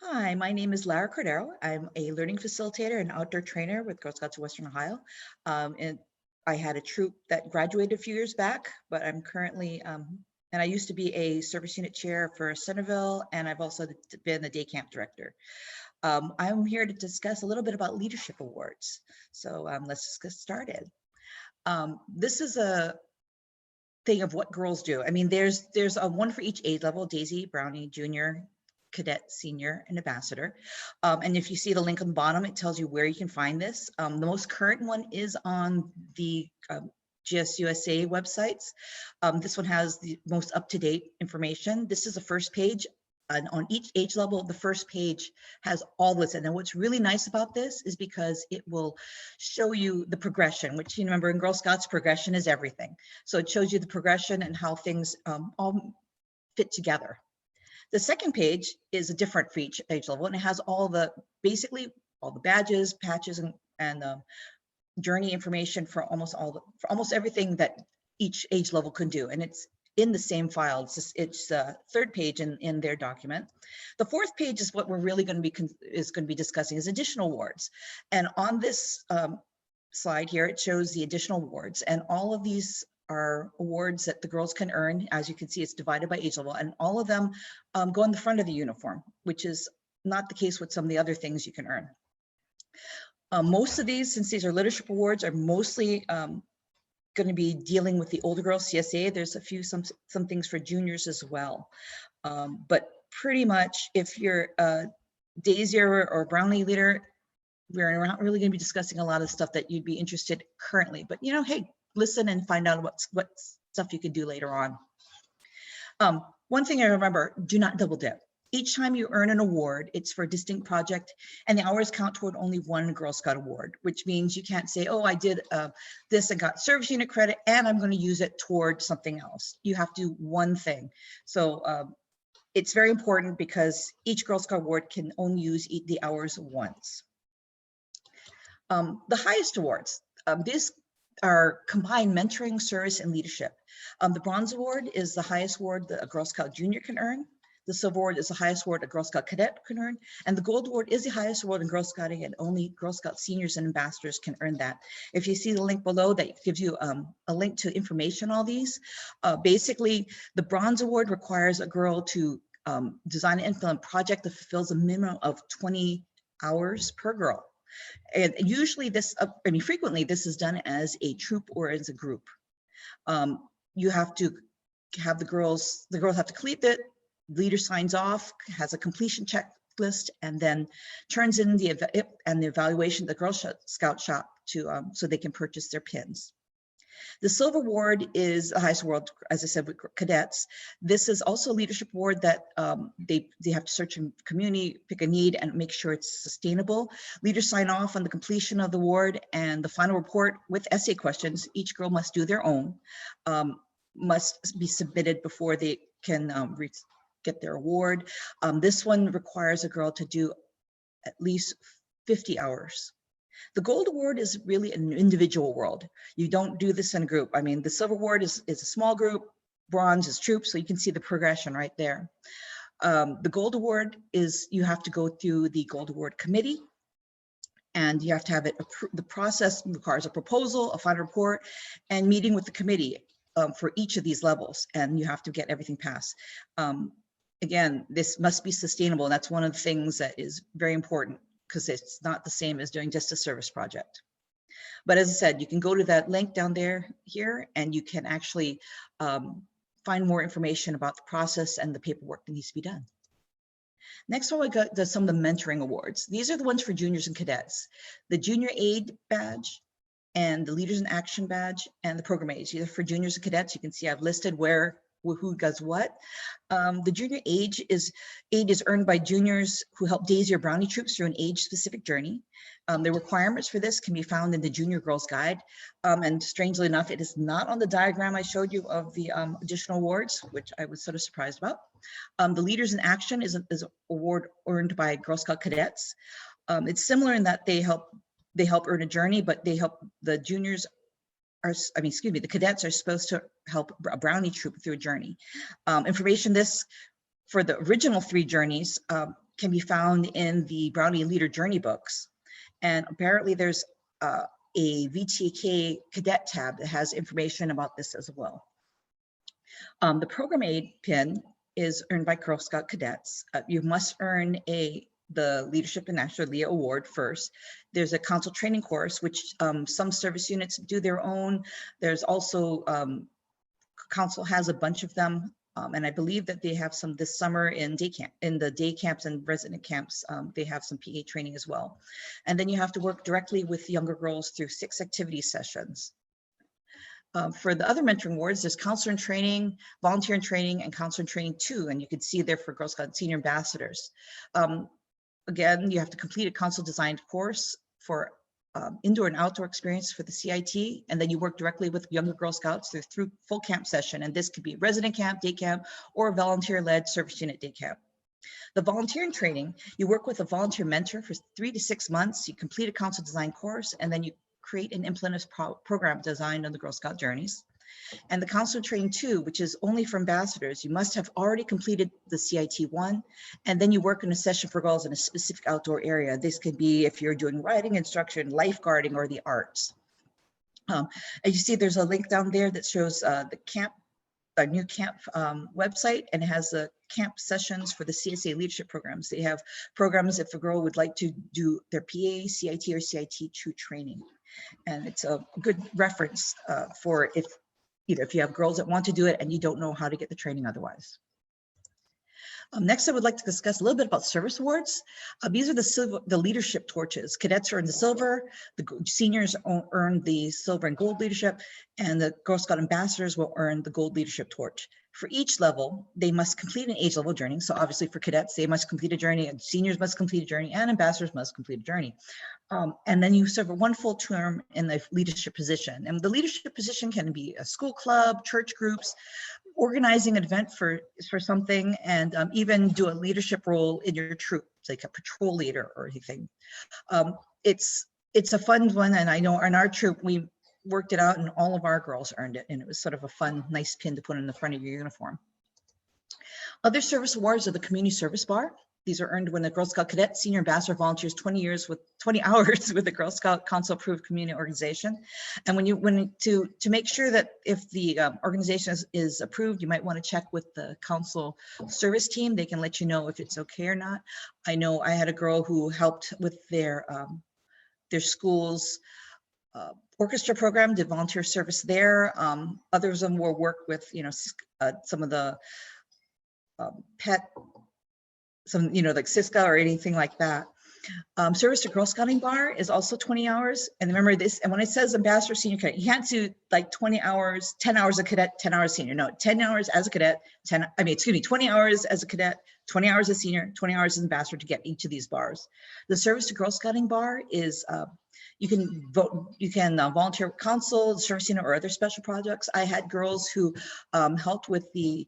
Hi, my name is Lara Cordero. I'm a learning facilitator and outdoor trainer with Girl Scouts of Western Ohio. And I had a troop that graduated a few years back, but I'm currently, and I used to be a service unit chair for Centerville, and I've also been the day camp director. I'm here to discuss a little bit about leadership awards. So let's just get started. This is a thing of what girls do. I mean, there's a one for each age level: Daisy, Brownie, Junior, Cadet, Senior, and Ambassador. And if you see the link on the bottom, it tells you where you can find this. The most current one is on the GSUSA websites. This one has the most up-to-date information. This is the first page. And on each age level, the first page has all this. And then what's really nice about this is because it will show you the progression, which you remember in Girl Scouts, progression is everything. So it shows you the progression and how things all fit together. The second page is a different for each age level, and it has all the, basically all the badges, patches, and journey information for almost everything that each age level can do. And it's in the same file. It's the third page in their document. The fourth page is what we're really going to be discussing is additional awards. And on this slide here, it shows the additional awards, and all of these are awards that the girls can earn. As you can see, it's divided by age level, and all of them go in the front of the uniform, which is not the case with some of the other things you can earn. Most of these, since these are leadership awards, are mostly going to be dealing with the older girls CSA. There's a few, some things for juniors as well. But pretty much if you're a Daisy or Brownie leader, we're not really going to be discussing a lot of stuff that you'd be interested currently, but you know, hey, listen and find out what stuff you can do later on. One thing I remember, do not double dip. Each time you earn an award, it's for a distinct project, and the hours count toward only one Girl Scout award, which means you can't say, oh, I did this and got service unit credit, and I'm going to use it toward something else. You have to do one thing. So it's very important because each Girl Scout award can only use the hours once. The highest awards, these are combined mentoring, service, and leadership. The Bronze Award is the highest award that a Girl Scout Junior can earn. The Silver Award is the highest award a Girl Scout Cadet can earn. And the Gold Award is the highest award in Girl Scouting, and only Girl Scout Seniors and Ambassadors can earn that. If you see the link below, that gives you a link to information on all these. Basically, the Bronze Award requires a girl to design and implement a project that fulfills a minimum of 20 hours per girl. And usually this, frequently this is done as a troop or as a group. You have to have the girls have to complete it, leader signs off, has a completion checklist, and then turns in the evaluation to the Girl Scout shop to so they can purchase their pins. The Silver Award is the highest award, as I said, with cadets. This is also a leadership award that they have to search in community, pick a need, and make sure it's sustainable. Leaders sign off on the completion of the award, and the final report with essay questions. Each girl must do their own, must be submitted before they can get their award. This one requires a girl to do at least 50 hours. The Gold Award is really an individual award. You don't do this in a group. I mean, the Silver Award is a small group, Bronze is troops, so you can see the progression right there. The Gold Award is, you have to go through the Gold Award committee, and you have to have it approved. The process requires a proposal, a final report, and meeting with the committee for each of these levels, and you have to get everything passed. Again, this must be sustainable, and that's one of the things that is very important, because it's not the same as doing just a service project. But as I said, you can go to that link down there here, and you can actually find more information about the process and the paperwork that needs to be done. Next one, we got some of the mentoring awards. These are the ones for juniors and cadets. The Junior Aid badge and the Leaders in Action badge and the Program Aids. Either for juniors and cadets, you can see I've listed who does what. The Junior Aid is earned by juniors who help Daisy or Brownie troops through an age-specific journey. The requirements for this can be found in the Junior Girls Guide. And strangely enough, it is not on the diagram I showed you of the additional awards, which I was sort of surprised about. The Leaders in Action is an award earned by Girl Scout cadets. It's similar in that they help earn a journey, but they help the juniors the cadets are supposed to help a Brownie troop through a journey. Information for the original 3 journeys can be found in the Brownie Leader Journey books. And apparently there's a VTK cadet tab that has information about this as well. The program aid pin is earned by Girl Scout cadets. You must earn the Leadership in Action, LEA award first. There's a council training course, which some service units do their own. There's also, council has a bunch of them. And I believe that they have some this summer in the day camps and resident camps. They have some PA training as well. And then you have to work directly with younger girls through 6 activity sessions. For the other mentoring awards, there's counselor in training, volunteer in training, and counselor in training 2. And you can see there for Girl Scout senior ambassadors. Again, you have to complete a council designed course for indoor and outdoor experience for the CIT, and then you work directly with younger Girl Scouts through full camp session. And this could be resident camp, day camp, or volunteer-led service unit day camp. The volunteering training, you work with a volunteer mentor for 3 to 6 months. You complete a council design course, and then you create and implement a program designed on the Girl Scout journeys. And the counselor training 2, which is only for ambassadors, you must have already completed the CIT 1, and then you work in a session for girls in a specific outdoor area. This could be if you're doing riding instruction, lifeguarding, or the arts. As you see, there's a link down there that shows the camp, a new camp website, and it has the camp sessions for the CSA leadership programs. They have programs if a girl would like to do their PA, CIT, or CIT2 training. And it's a good reference for if you have girls that want to do it and you don't know how to get the training otherwise. Next, I would like to discuss a little bit about service awards. These are the leadership torches. Cadets earn the silver, the seniors earn the silver and gold leadership, and the Girl Scout ambassadors will earn the gold leadership torch. For each level, they must complete an age level journey. So obviously for cadets, they must complete a journey, and seniors must complete a journey, and ambassadors must complete a journey. And then you serve one full term in the leadership position. And the leadership position can be a school club, church groups, organizing an event for something, and even do a leadership role in your troop, like a patrol leader or anything. It's a fun one, and I know in our troop, we worked it out and all of our girls earned it, and it was sort of a fun, nice pin to put in the front of your uniform. Other service awards are the Community Service Bar. These are earned when the Girl Scout cadet, senior ambassador volunteers 20 hours with the Girl Scout Council approved community organization. And to make sure that if the organization is approved, you might want to check with the council service team. They can let you know if it's okay or not. I know I had a girl who helped with their school's orchestra program, did volunteer service there. Others of them will work with, some of the like Cisco or anything like that. Service to Girl Scouting Bar is also 20 hours. And remember this, and when it says ambassador, senior cadet, you can't do like 20 hours, 10 hours a cadet, 10 hours senior. No, 10 hours as a cadet, 20 hours as a cadet, 20 hours as senior, 20 hours as ambassador to get each of these bars. The Service to Girl Scouting Bar is, you can volunteer with council, service unit, or other special projects. I had girls who helped with the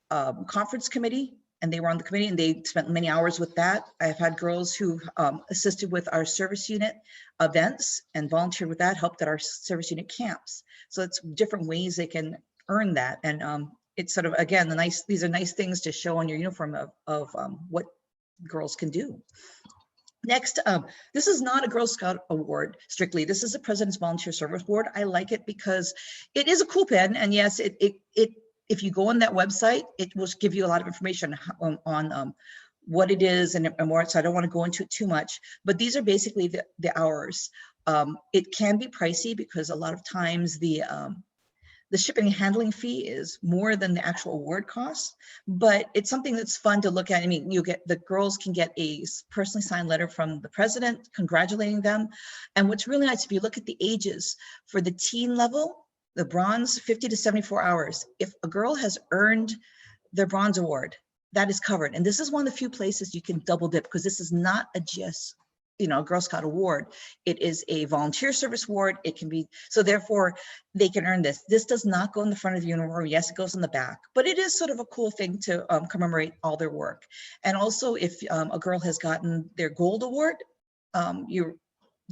conference committee, and they were on the committee and they spent many hours with that. I've had girls who assisted with our service unit events and volunteered with that, helped at our service unit camps. So it's different ways they can earn that. And it's sort of, again, these are nice things to show on your uniform of what girls can do. Next, this is not a Girl Scout award strictly. This is a President's Volunteer Service Award. I like it because it is a cool pin, and yes, if you go on that website, it will give you a lot of information on what it is and more. So I don't want to go into it too much, but these are basically the hours. It can be pricey because a lot of times the shipping and handling fee is more than the actual award cost, but it's something that's fun to look at. I mean, the girls can get a personally signed letter from the president congratulating them. And what's really nice, if you look at the ages for the teen level, the bronze, 50 to 74 hours. If a girl has earned their bronze award, that is covered. And this is one of the few places you can double dip, because this is not a GS, Girl Scout award. It is a volunteer service award. It can be, so therefore they can earn this. This does not go in the front of the uniform. Yes, it goes in the back, but it is sort of a cool thing to commemorate all their work. And also if a girl has gotten their gold award,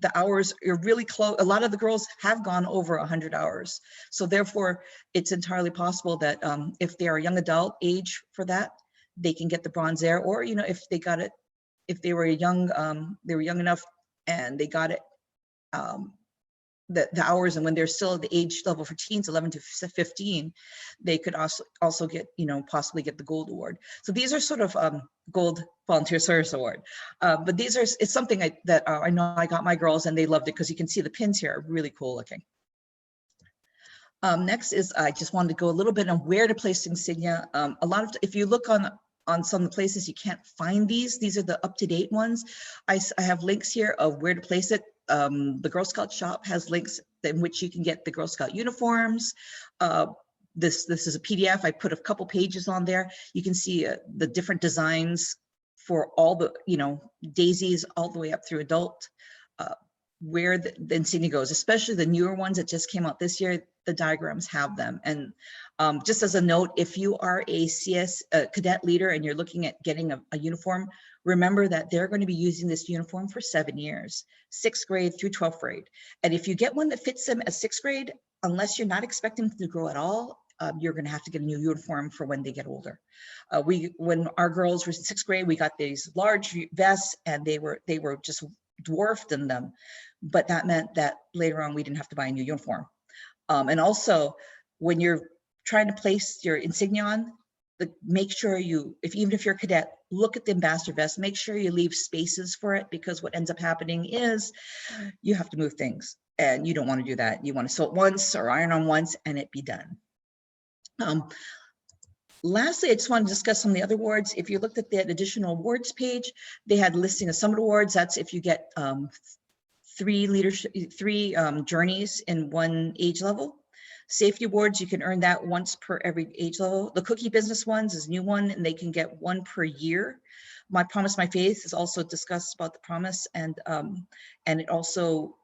the hours are really close. A lot of the girls have gone over 100 hours. So therefore it's entirely possible that if they are a young adult age for that, they can get the bronze there, or, if they got it if they were young enough and they got it, the hours, and when they're still at the age level for teens, 11 to 15, they could also get, possibly get the gold award. So these are sort of gold volunteer service award. But these are, it's something that I know I got my girls and they loved it, because you can see the pins here are really cool looking. Next is, I just wanted to go a little bit on where to place insignia. If you look on some places, you can't find these. These are the up-to-date ones. I have links here of where to place it. The Girl Scout shop has links in which you can get the Girl Scout uniforms. This is a PDF. I put a couple pages on there. You can see the different designs for all the, daisies all the way up through adult, where the insignia goes, especially the newer ones that just came out this year. The diagrams have them. And just as a note, if you are a cadet leader and you're looking at getting a uniform, remember that they're going to be using this uniform for 7 years, 6th grade through 12th grade. And if you get one that fits them at 6th grade, unless you're not expecting them to grow at all, you're going to have to get a new uniform for when they get older. When our girls were in 6th grade, we got these large vests, and they were just dwarfed in them. But that meant that later on we didn't have to buy a new uniform. And also, when you're trying to place your insignia on, make sure even if you're a cadet, look at the ambassador vest, make sure you leave spaces for it, because what ends up happening is you have to move things, and you don't want to do that. You want to sew it once or iron on once and it be done. Lastly, I just want to discuss some of the other awards. If you looked at the additional awards page, they had listing of summit awards. That's if you get 3 journeys in one age level. Safety awards, you can earn that once per every age level. The cookie business ones is a new one, and they can get 1 per year. My Promise, My Faith is also discussed about the promise, and it also,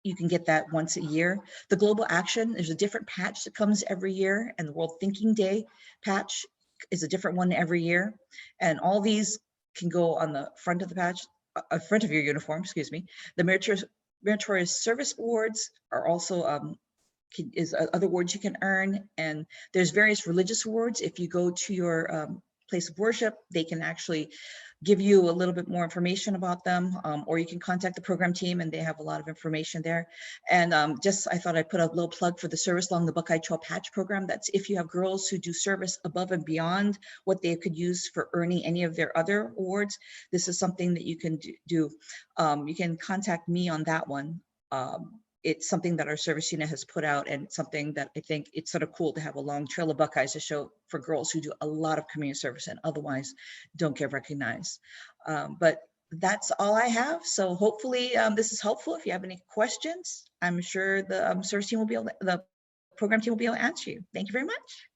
you can get that once a year. The Global Action, there's a different patch that comes every year, and the World Thinking Day patch is a different one every year. And all these can go on the front of the patch, front of your uniform, excuse me. The Meritorious Service Awards are also other awards you can earn, and there's various religious awards. If you go to your place of worship, they can actually give you a little bit more information about them, or you can contact the program team, and they have a lot of information there. And I thought I'd put a little plug for the Service Along the Buckeye Trail Patch program. That's if you have girls who do service above and beyond what they could use for earning any of their other awards. This is something that you can do. You can contact me on that one. It's something that our service unit has put out, and it's something that I think it's sort of cool to have a long trail of Buckeyes to show for girls who do a lot of community service and otherwise don't get recognized. But that's all I have. So hopefully this is helpful. If you have any questions, I'm sure the service team will be able to, the program team will be able to answer you. Thank you very much.